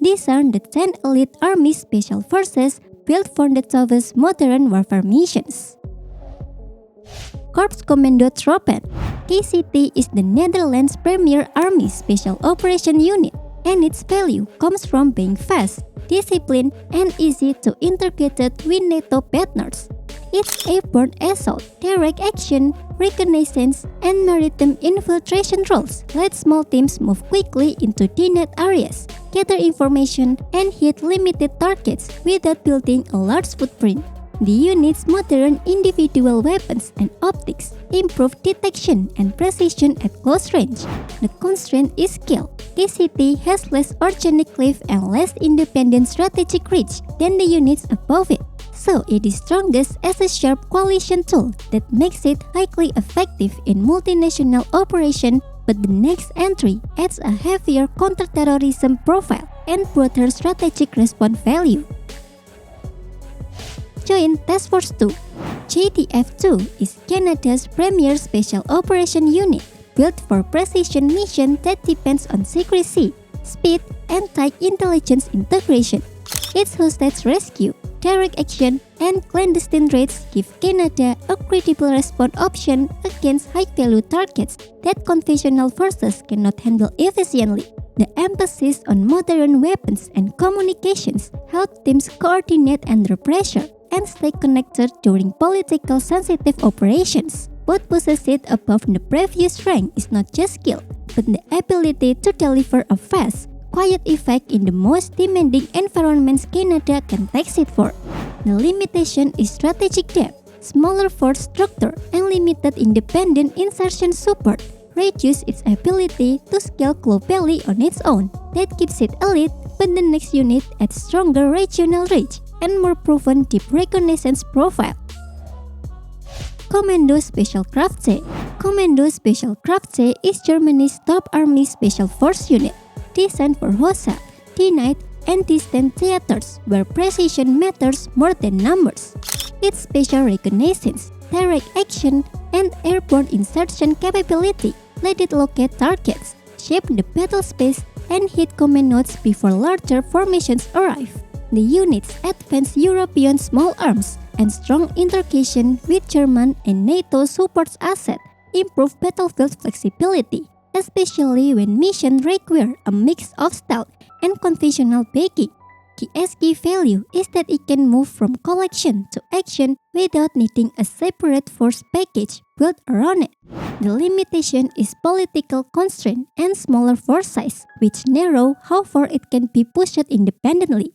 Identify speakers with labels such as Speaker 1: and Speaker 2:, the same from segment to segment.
Speaker 1: These are the 10 elite Army Special Forces built for the toughest modern warfare missions. Korps Commando Troepen. KCT is the Netherlands' premier Army Special Operation Unit, and its value comes from being fast, disciplined, and easy to integrate with NATO partners. Its airborne assault, direct action, reconnaissance, and maritime infiltration roles let small teams move quickly into DNet areas, gather information, and hit limited targets without building a large footprint. The unit's modern individual weapons and optics improve detection and precision at close range. The constraint is skill. KCT has less organic cliff and less independent strategic reach than the units above it, so it is strongest as a sharp coalition tool that makes it highly effective in multinational operation. But the next entry adds a heavier counterterrorism profile and broader strategic response value. Joint Task Force 2. JTF-2 is Canada's premier special operation unit, built for precision mission that depends on secrecy, speed, and tight intelligence integration. Its hostage rescue, direct action, and clandestine raids give Canada a credible response option against high-value targets that conventional forces cannot handle efficiently. The emphasis on modern weapons and communications help teams coordinate under pressure and stay connected during politically sensitive operations. What pushes it above the previous rank is not just skill, but the ability to deliver a fast, quiet effect in the most demanding environments Canada can tax it for. The limitation is strategic depth, smaller force structure, and limited independent insertion support reduce its ability to scale globally on its own. That keeps it elite, but the next unit adds stronger regional reach and more proven deep reconnaissance profile. Commando Special Kraft C. Commando Special Kraft C is Germany's top army special force unit, designed for hostile, denied, and distant theaters where precision matters more than numbers. Its special reconnaissance, direct action, and airborne insertion capability let it locate targets, shape the battle space, and hit command nodes before larger formations arrive. The unit's advanced European small arms and strong integration with German and NATO supports asset improve battlefield flexibility, especially when missions require a mix of stealth and conventional backing. Its key value is that it can move from collection to action without needing a separate force package built around it. The limitation is political constraint and smaller force size, which narrow how far it can be pushed independently.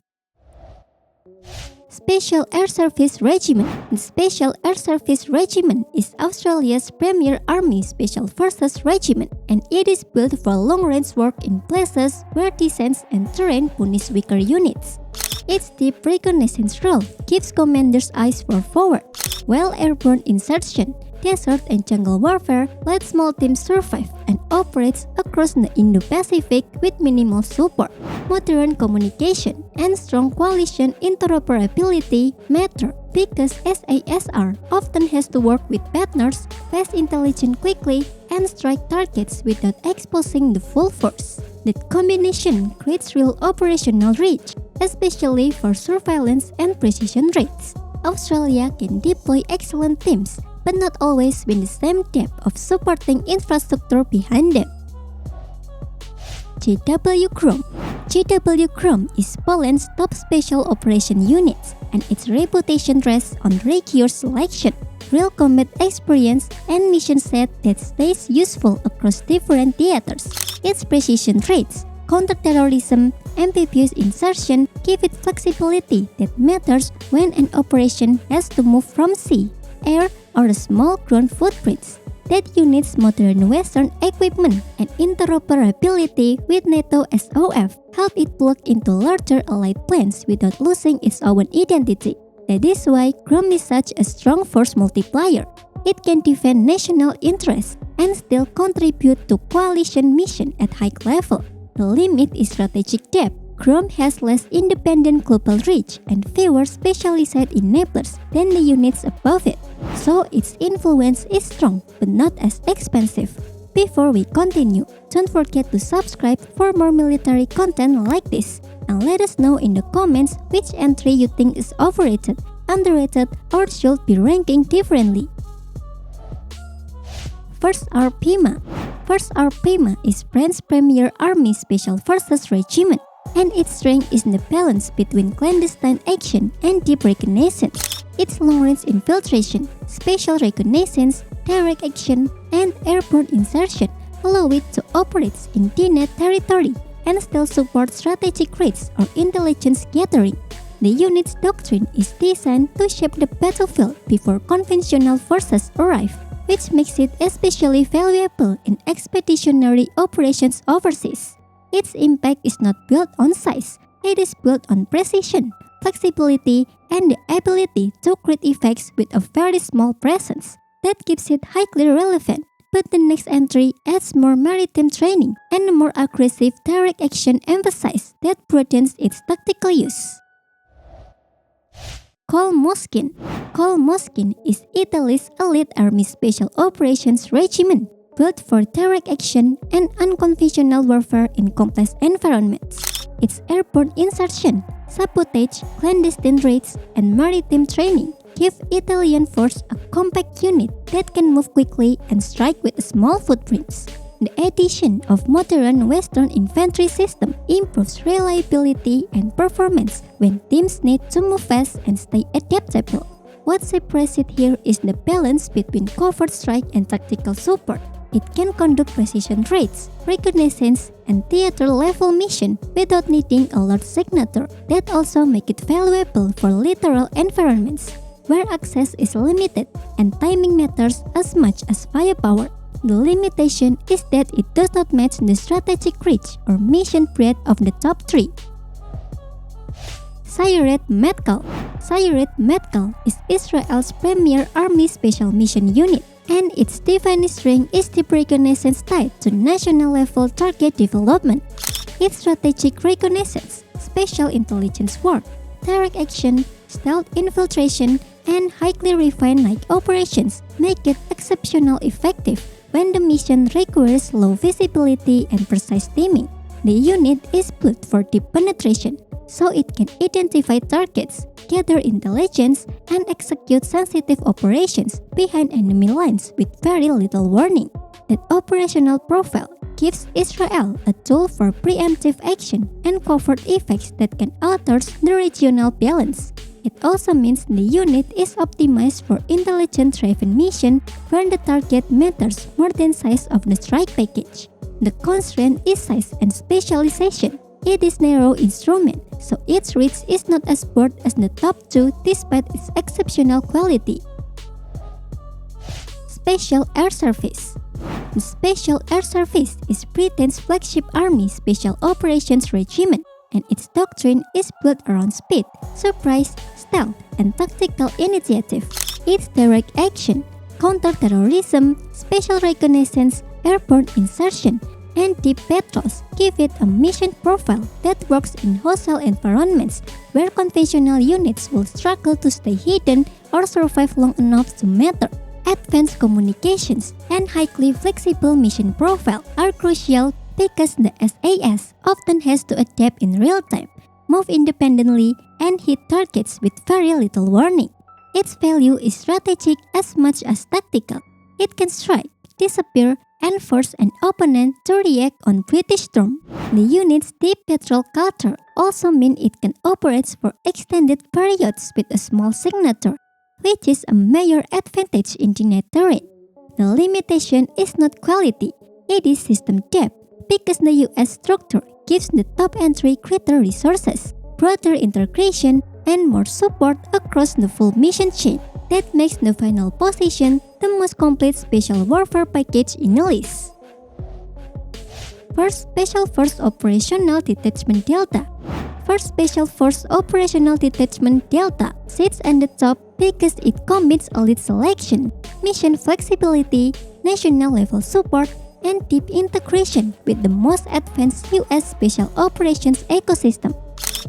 Speaker 1: Special Air Service Regiment. The Special Air Service Regiment is Australia's premier Army Special Forces regiment, and it is built for long-range work in places where distance and terrain punish weaker units. Its deep reconnaissance role gives commanders eyes for forward, while airborne insertion, desert and jungle warfare let small teams survive and operates across the Indo-Pacific with minimal support. Modern communication and strong coalition interoperability matter because SASR often has to work with partners, pass intelligence quickly, and strike targets without exposing the full force. That combination creates real operational reach, especially for surveillance and precision raids. Australia can deploy excellent teams, but not always with the same depth of supporting infrastructure behind them. JW Chrome. JW Chrome is Poland's top special operation unit, and its reputation rests on rigorous selection, real combat experience, and mission set that stays useful across different theaters. Its precision rates, counterterrorism, amphibious insertion give it flexibility that matters when an operation has to move from sea, air, or small ground footprints. That unit's modern Western equipment and interoperability with NATO SOF help it plug into larger allied plans without losing its own identity. That is why Chrome is such a strong force multiplier. It can defend national interests and still contribute to coalition mission at high level. The limit is strategic depth. Chrome has less independent global reach and fewer specialized enablers than the units above it, so its influence is strong but not as expensive. Before we continue, don't forget to subscribe for more military content like this. and let us know in the comments which entry you think is overrated, underrated, or should be ranking differently. First Hour Pima. First Hour Pima is France's premier army special forces regiment, and its strength is in the balance between clandestine action and deep reconnaissance. Its long-range infiltration, special reconnaissance, direct action, and airborne insertion allow it to operate in DNet territory and still support strategic raids or intelligence gathering. The unit's doctrine is designed to shape the battlefield before conventional forces arrive, which makes it especially valuable in expeditionary operations overseas. Its impact is not built on size, it is built on precision, flexibility, and the ability to create effects with a very small presence. That keeps it highly relevant, but the next entry adds more maritime training and a more aggressive direct action emphasis that broadens its tactical use. Col Moschin. Col Moschin is Italy's elite army special operations regiment, built for direct action and unconventional warfare in complex environments. Its airborne insertion, sabotage, clandestine raids, and maritime training give Italian force a compact unit that can move quickly and strike with small footprints. The addition of modern Western infantry system improves reliability and performance when teams need to move fast and stay adaptable. What separates it here is the balance between covert strike and tactical support. It can conduct precision raids, reconnaissance, and theater-level mission without needing a large signature that also make it valuable for littoral environments, where access is limited and timing matters as much as firepower. The limitation is that it does not match the strategic reach or mission breadth of the top three. Sayeret Matkal. Sayeret Matkal is Israel's premier army special mission unit, and its defining strength is deep reconnaissance tied to national-level target development. Its strategic reconnaissance, special intelligence work, direct action, stealth infiltration, and highly refined night operations make it exceptionally effective when the mission requires low visibility and precise timing. The unit is built for deep penetration, so it can identify targets, gather intelligence, and execute sensitive operations behind enemy lines with very little warning. That operational profile gives Israel a tool for preemptive action and covert effects that can alter the regional balance. It also means the unit is optimized for intelligence-driven mission where the target matters more than size of the strike package. The constraint is size and specialization. It is narrow instrument, so its reach is not as broad as the top two despite its exceptional quality. Special Air Service. The Special Air Service is Britain's flagship army special operations regiment, and its doctrine is built around speed, surprise, stealth, and tactical initiative. Its direct action, counter-terrorism, special reconnaissance, airborne insertion, and deep patrols give it a mission profile that works in hostile environments where conventional units will struggle to stay hidden or survive long enough to matter. Advanced communications and highly flexible mission profile are crucial because the SAS often has to adapt in real time, move independently, and hit targets with very little warning. Its value is strategic as much as tactical. It can strike, disappear, and force an opponent to react on British terms. The unit's deep patrol culture also means it can operate for extended periods with a small signature, which is a major advantage in the night terrain. The limitation is not quality, it is system depth, because the US structure gives the top entry greater resources, broader integration, and more support across the full mission chain. That makes the final position the most complete special warfare package in the list. First Special Force Operational Detachment Delta. First Special Force Operational Detachment Delta sits at the top because it combines elite selection, mission flexibility, national-level support, and deep integration with the most advanced US Special Operations ecosystem.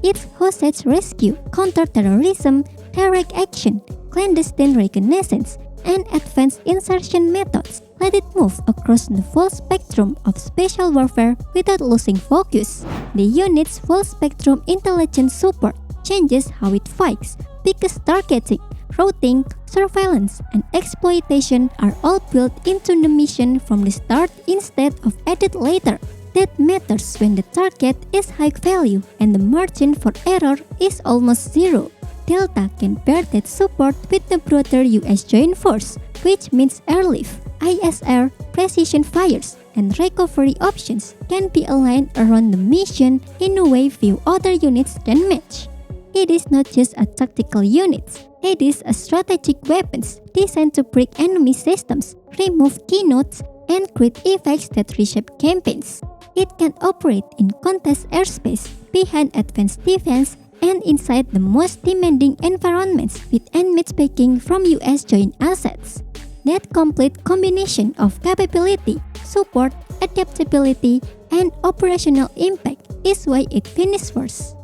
Speaker 1: Its hostage rescue, counter-terrorism, direct action, clandestine reconnaissance, and advanced insertion methods let it move across the full spectrum of spatial warfare without losing focus. The unit's full-spectrum intelligence support changes how it fights because targeting, routing, surveillance, and exploitation are all built into the mission from the start instead of added later. That matters when the target is high value and the margin for error is almost zero. Delta can pair that support with the broader US Joint Force, which means airlift, ISR, precision fires, and recovery options can be aligned around the mission in a way few other units can match. It is not just a tactical unit, it is a strategic weapons designed to break enemy systems, remove key nodes, and create effects that reshape campaigns. It can operate in contest airspace, behind advanced defense, and inside the most demanding environments with unmatched backing from US joint assets. That complete combination of capability, support, adaptability, and operational impact is why it finished first.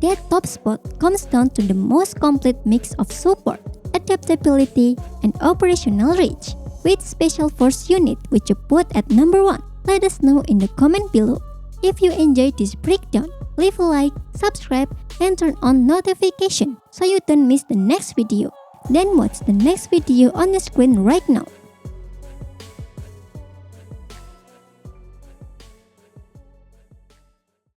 Speaker 1: That top spot comes down to the most complete mix of support, adaptability, and operational reach. Which Special Force unit would you put at number 1? Let us know in the comment below. If you enjoyed this breakdown, leave a like, subscribe, and turn on notification so you don't miss the next video. Then watch the next video on the screen right now.